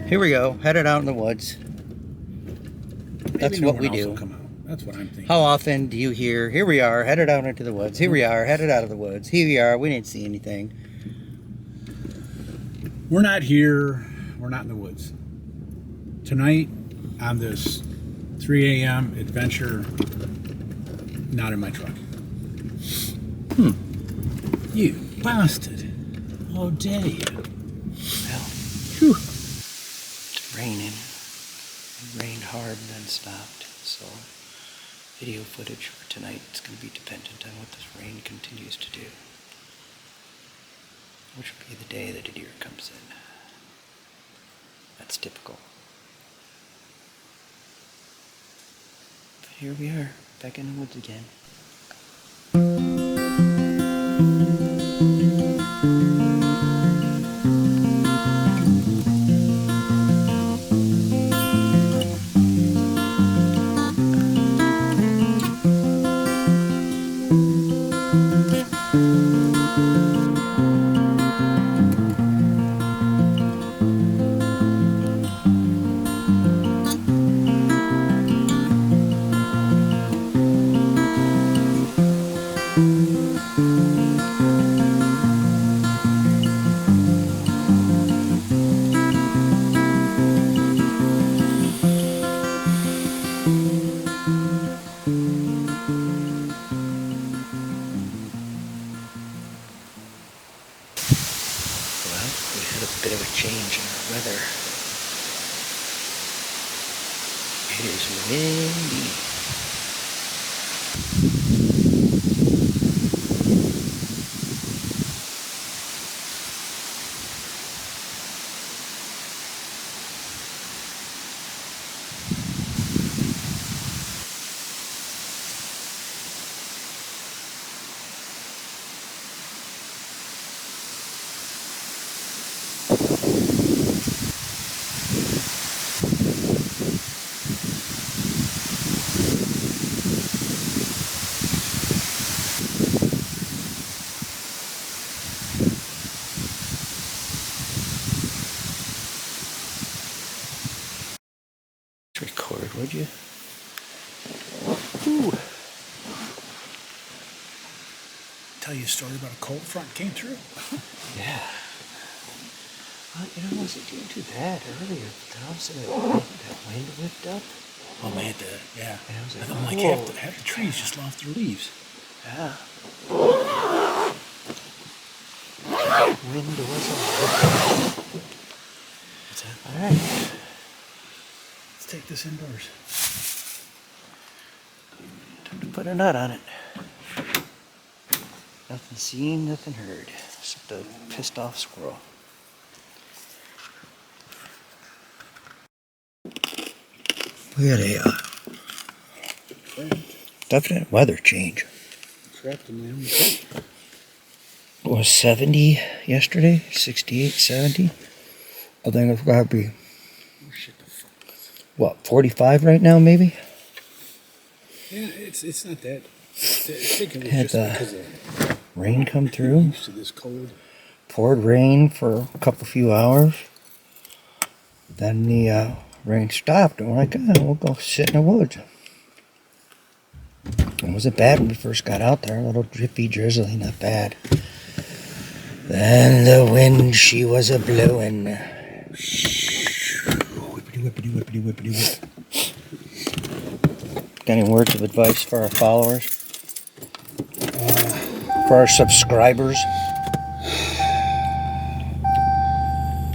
Here we go, headed out in the woods. That's what we do. That's what I'm thinking. How often do you hear, here we are, headed out into the woods. Here we are, headed out of the woods. Here we are, we didn't see anything. We're not here. We're not in the woods. Tonight, on this 3 a.m. adventure, not in my truck. You bastard. How dare you? Well, Whew. it's raining. It rained hard and then stopped. So video footage for tonight is going to be dependent on what this rain continues to do. Which will be the day that a deer comes in. That's typical. But here we are, back in the woods again. Bit of a change in our weather. It is windy. Record, would you? Ooh. Tell you a story about a cold front came through. Yeah. Well, you know, I wasn't doing too bad earlier, but then all of a sudden that wind whipped up. Oh man, yeah. And I was like, I'm like whoa. half the trees just lost their leaves. Yeah. Wind was on. What's that? All right. Let's take this indoors. Time to put a nut on it. Nothing seen, nothing heard. Except a pissed off squirrel. We had a definite weather change. Trapped in my own coat. It was 70 yesterday, 68, 70. I think it's gotta be, what, 45 right now, maybe? Yeah, it's not that. I think it was Had just because of rain come through. used to this cold. Poured rain for a few hours. Then the rain stopped, and we're like, oh, we'll go sit in the woods. It wasn't bad when we first got out there. A little drippy, drizzly, not bad. Then the wind, she was a blowing. Whippity, whippity, whippity, whippity, whip. Got any words of advice for our followers? For our subscribers?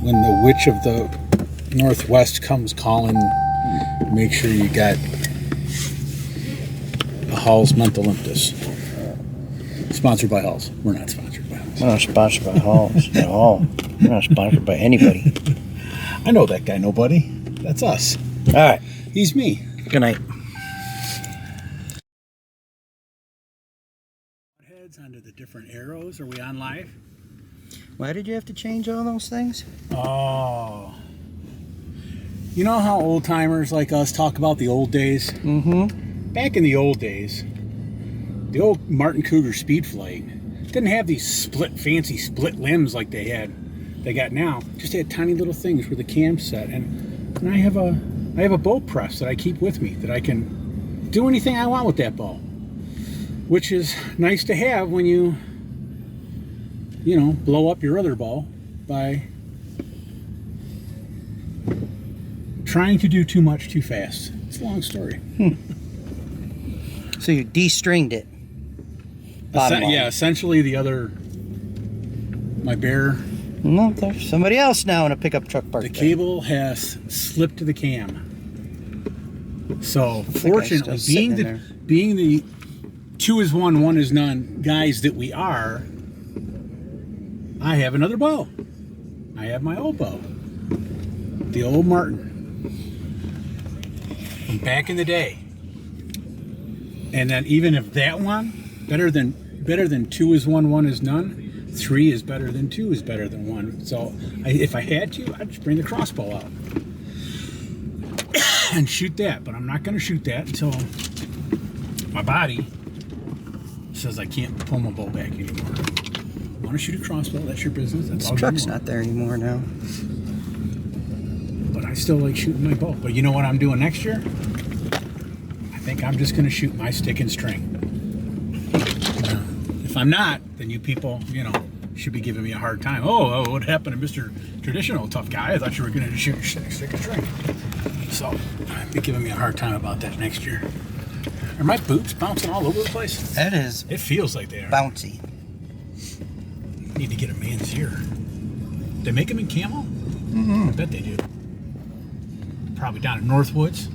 When the witch of the Northwest comes calling, make sure you got a Hall's Mental Impetus. Sponsored by Hall's. We're not sponsored by Hall's. We're not sponsored by Hall's at all. We're not sponsored by anybody. I know that guy, nobody. That's us. All right. He's me. Good night. Heads onto the different arrows. Are we on live? Why did you have to change all those things? Oh. You know how old timers like us talk about the old days? Mm-hmm. Back in the old days, the old Martin Cougar Speed Flight didn't have these fancy split limbs like they had they got now just had tiny little things with the cam set, and I have a bow press that I keep with me that I can do anything I want with that bow, which is nice to have when you know, blow up your other bow by trying to do too much too fast. It's a long story. So you de-stringed it. Bottom line. Yeah, essentially my bear. No, there's somebody else now in a pickup truck park. The cable has slipped to the cam. So fortunately, being the 2 is 1, 1 is none guys that we are, I have another bow. I have my old bow, the old Martin from back in the day. And then even if that one better than 2 is 1, 1 is none, 3 is better than 2 is better than 1. So if I had to, I'd just bring the crossbow out and shoot that. But I'm not going to shoot that until my body says I can't pull my bow back anymore. Want to shoot a crossbow? That's your business. That's this truck's not there anymore now. But I still like shooting my bow. But you know what I'm doing next year? I think I'm just going to shoot my stick and string. If I'm not, then you people, you know, should be giving me a hard time. Oh, what happened to Mr. Traditional Tough Guy? I thought you were going to shoot stick and string. So, be giving me a hard time about that next year. Are my boots bouncing all over the place? That is. It feels like they are. Bouncy. Need to get a man's ear. They make them in camo? Mm-hmm. I bet they do. Probably down in Northwoods.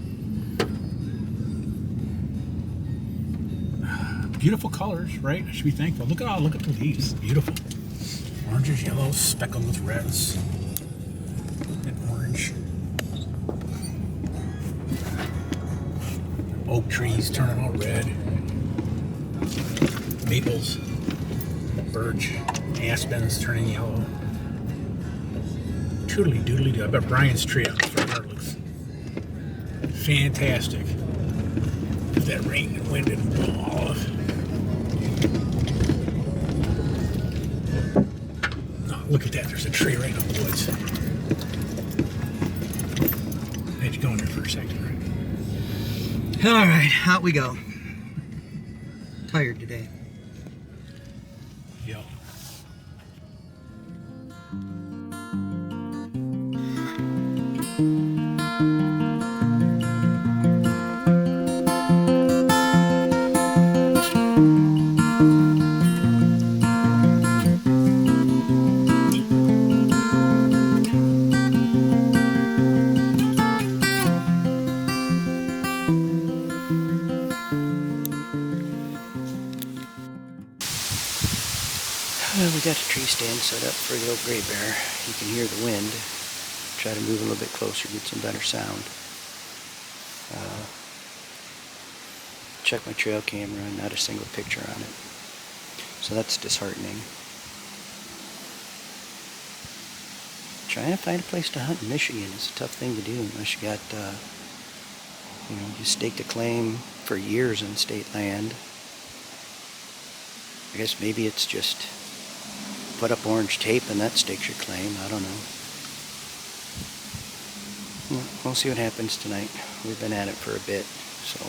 Beautiful colors, right? I should be thankful. Look at the leaves. Beautiful. Oranges, yellows, speckled with reds. And orange. Oak trees turning all red. Maples. Birch. Aspens turning yellow. Toodly doodly doo. I bet Brian's tree out in the front yard looks fantastic. If that rain and wind didn't blow all off. Oh, look at that. There's a tree right in the woods. I had to go in there for a second, right? All right, out we go. Tired today. Yep. Well, we got a tree stand set up for the old gray bear. You can hear the wind. Try to move a little bit closer, get some better sound. Check my trail camera, not a single picture on it. So that's disheartening. Trying to find a place to hunt in Michigan is a tough thing to do unless you got, you know, you staked a claim for years on state land. I guess maybe it's just put up orange tape and that stakes your claim. I don't know. We'll see what happens tonight. We've been at it for a bit, so.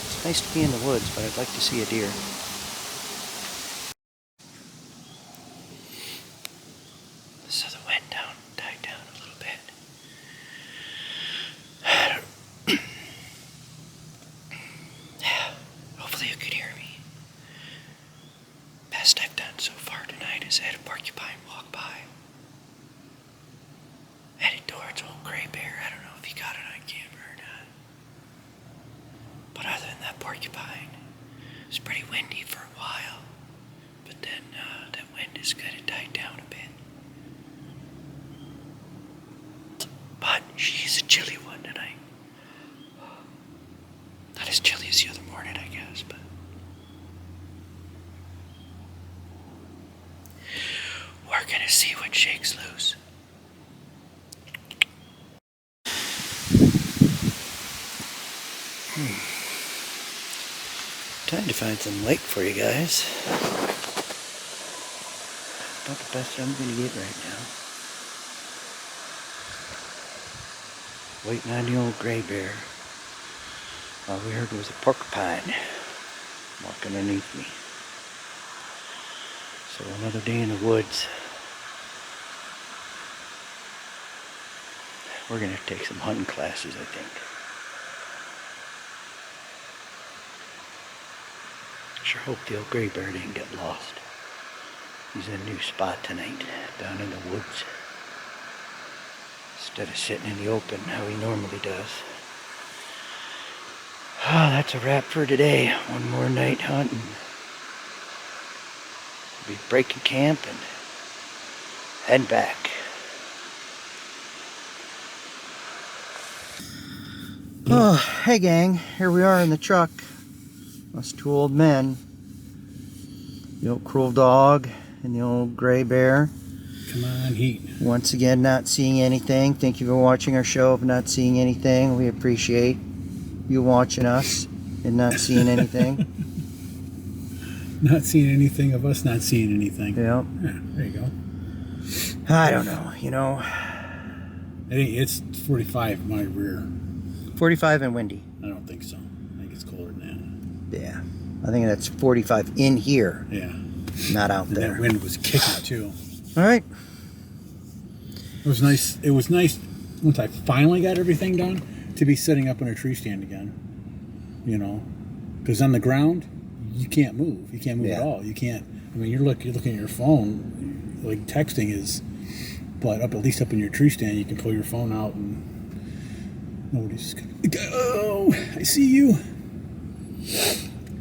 It's nice to be in the woods, but I'd like to see a deer. So the wind died down a little bit. Hopefully you could hear me. Best I've done so far tonight is had a porcupine walk by. Headed towards old gray bear. I don't know if he got it on camera or not. But other than that porcupine, it was pretty windy for a while. But then that wind is kind of died down a bit. But she's a chilly one tonight. Not as chilly as the other morning, I guess, but. We're gonna see what shakes loose. Time to find some light for you guys. Not the best I'm gonna get right now. Waiting on the old gray bear. All we heard was a porcupine walking underneath me. So another day in the woods. We're gonna take some hunting classes, I think. Sure hope the old gray bear didn't get lost. He's in a new spot tonight, down in the woods. Instead of sitting in the open how he normally does. Ah, that's a wrap for today. One more night hunting. We'll be breaking camp and heading back. Oh, hey gang, here we are in the truck. Us two old men. The old cruel dog and the old gray bear. Come on, heat. Once again, not seeing anything. Thank you for watching our show of not seeing anything. We appreciate you watching us and not seeing anything. Not seeing anything of us not seeing anything. Yep. Yeah, there you go. I don't know, you know. It's 45 my rear. 45 and windy. I don't think so. I think it's colder than Yeah. I think that's 45 in here. Yeah. Not out And there. that wind was kicking too. All right. It was nice. It was nice once I finally got everything done to be sitting up in a tree stand again. You know, because on the ground you can't move. You can't move at all. You can't. I mean, you're looking at your phone, like texting is, but at least up in your tree stand you can pull your phone out and nobody's gonna go. I see you.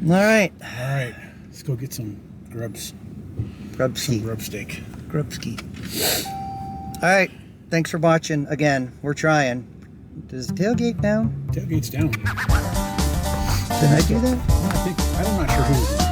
All right. All right. Let's go get some grubs. Grubski. Some grub steak. Grubski. All right. Thanks for watching. Again, we're trying. Is the tailgate down? Tailgate's down. Did I do that? I'm not sure who.